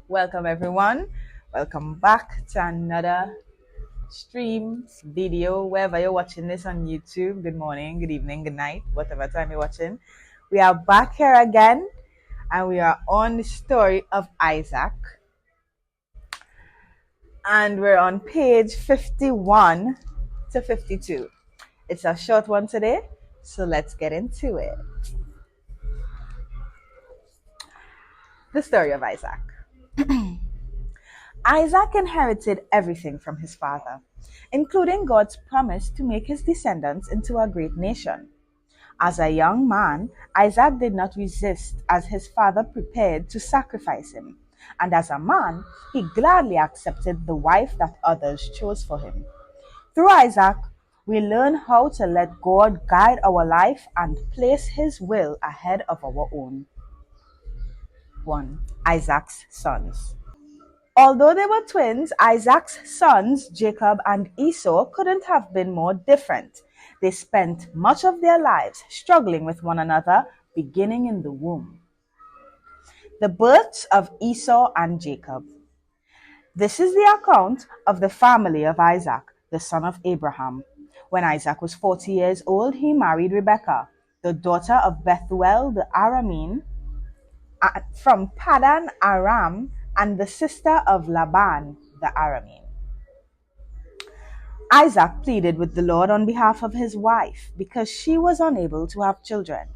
Welcome everyone. Welcome back to another stream video, wherever you're watching this on YouTube. Good morning, good evening, good night, whatever time you're watching. We are back here again and we are on the story of Isaac. And we're on page 51 to 52. It's a short one today, so let's get into it. The story of Isaac. Isaac inherited everything from his father, including God's promise to make his descendants into a great nation. As a young man, Isaac did not resist as his father prepared to sacrifice him, and as a man, he gladly accepted the wife that others chose for him. Through Isaac, we learn how to let God guide our life and place his will ahead of our own. 1. Isaac's sons. Although they were twins, Isaac's sons, Jacob and Esau, couldn't have been more different. They spent much of their lives struggling with one another, beginning in the womb. The births of Esau and Jacob. This is the account of the family of Isaac, the son of Abraham. When Isaac was 40 years old, he married Rebekah, the daughter of Bethuel the Aramean, from Paddan Aram, and the sister of Laban the Aramean. Isaac pleaded with the Lord on behalf of his wife because she was unable to have children.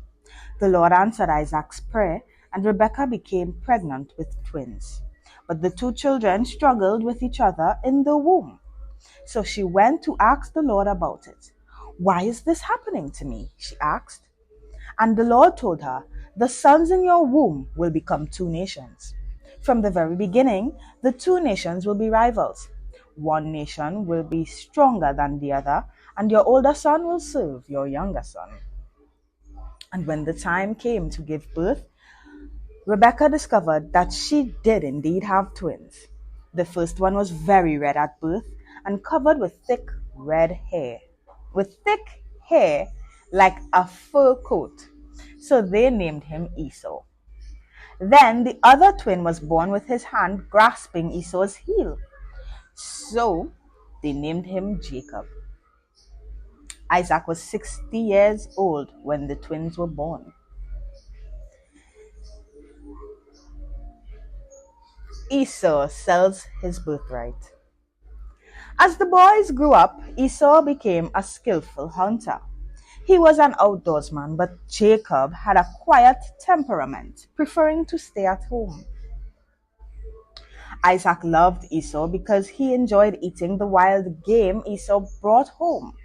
The Lord answered Isaac's prayer, and Rebekah became pregnant with twins. But the two children struggled with each other in the womb. So she went to ask the Lord about it. "Why is this happening to me?" she asked. And the Lord told her, "The sons in your womb will become two nations. From the very beginning, the two nations will be rivals. One nation will be stronger than the other, and your older son will serve your younger son." And when the time came to give birth, Rebekah discovered that she did indeed have twins. The first one was very red at birth and covered with thick red hair, like a fur coat. So they named him Esau. Then the other twin was born with his hand grasping Esau's heel. So they named him Jacob. Isaac was 60 years old when the twins were born. Esau sells his birthright. As the boys grew up, Esau became a skillful hunter. He was an outdoorsman, but Jacob had a quiet temperament, preferring to stay at home. Isaac loved Esau because he enjoyed eating the wild game Esau brought home.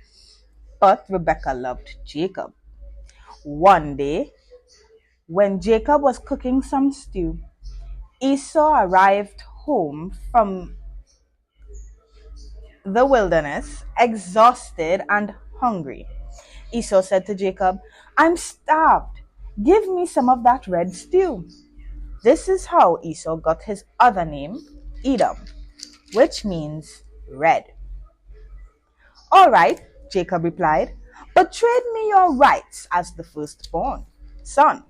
But Rebekah loved Jacob. One day, when Jacob was cooking some stew, Esau arrived home from the wilderness, exhausted and hungry. Esau said to Jacob, "I'm starved. Give me some of that red stew." This is how Esau got his other name, Edom, which means red. "All right," Jacob replied, "but trade me your rights as the firstborn son."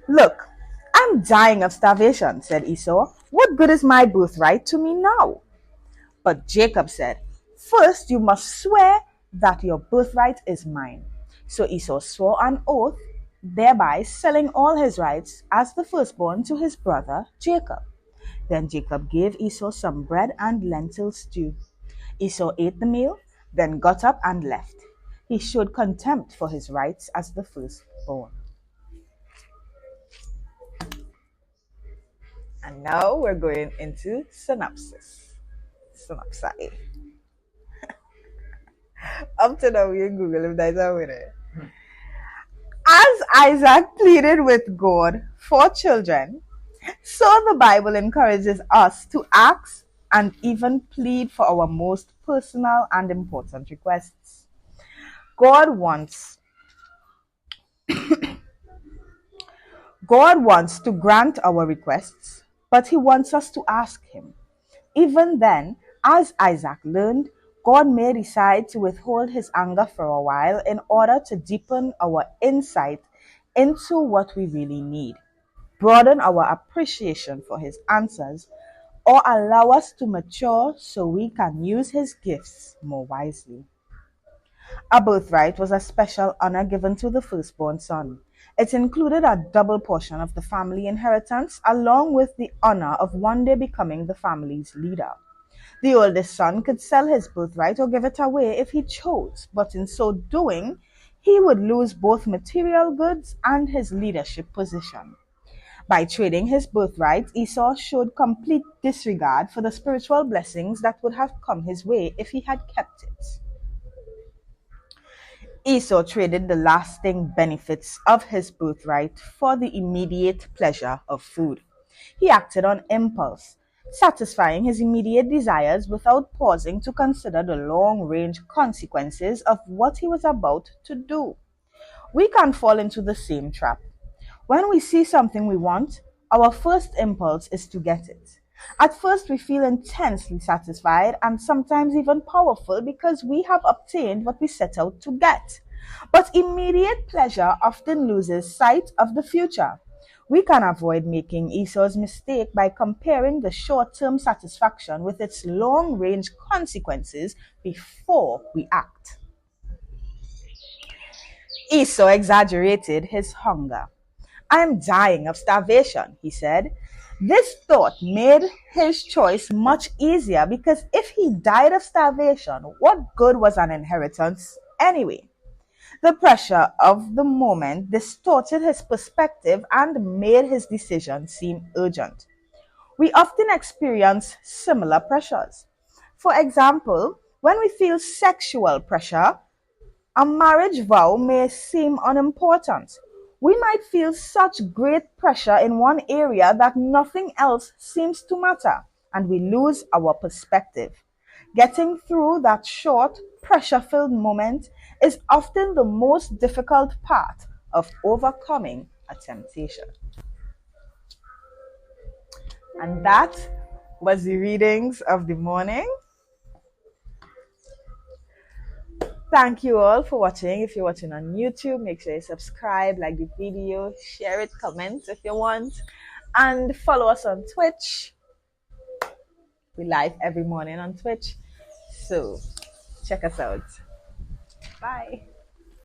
"Look, I'm dying of starvation," said Esau. "What good is my birthright to me now?" But Jacob said, "First you must swear that your birthright is mine." So Esau swore an oath, thereby selling all his rights as the firstborn to his brother Jacob. Then Jacob gave Esau some bread and lentil stew. Esau ate the meal, then got up and left. He showed contempt for his rights as the firstborn. And now we're going into synopsis. Synopsis. Up to now, you Google if there's a winner. As Isaac pleaded with God for children, so the Bible encourages us to ask and even plead for our most personal and important requests. God wants to grant our requests, but he wants us to ask him. Even then, as Isaac learned, God may decide to withhold his anger for a while in order to deepen our insight into what we really need, broaden our appreciation for His answers, or allow us to mature so we can use His gifts more wisely. A birthright was a special honor given to the firstborn son. It included a double portion of the family inheritance, along with the honor of one day becoming the family's leader. The oldest son could sell his birthright or give it away if he chose, but in so doing, he would lose both material goods and his leadership position. By trading his birthright, Esau showed complete disregard for the spiritual blessings that would have come his way if he had kept it. Esau traded the lasting benefits of his birthright for the immediate pleasure of food. He acted on impulse, satisfying his immediate desires without pausing to consider the long-range consequences of what he was about to do. We can fall into the same trap. When we see something we want, our first impulse is to get it. At first, we feel intensely satisfied and sometimes even powerful because we have obtained what we set out to get. But immediate pleasure often loses sight of the future. We can avoid making Esau's mistake by comparing the short term satisfaction with its long range consequences before we act. Esau exaggerated his hunger. "I am dying of starvation," he said. This thought made his choice much easier because if he died of starvation, what good was an inheritance anyway? The pressure of the moment distorted his perspective and made his decision seem urgent. We often experience similar pressures. For example, when we feel sexual pressure, a marriage vow may seem unimportant. We might feel such great pressure in one area that nothing else seems to matter, and we lose our perspective. Getting through that short, pressure filled moment is often the most difficult part of overcoming a temptation. And that was the readings of the morning. Thank you all for watching. If you're watching on YouTube, make sure you subscribe, like the video, share it, comment if you want, and follow us on Twitch. We live every morning on Twitch, so check us out. Bye.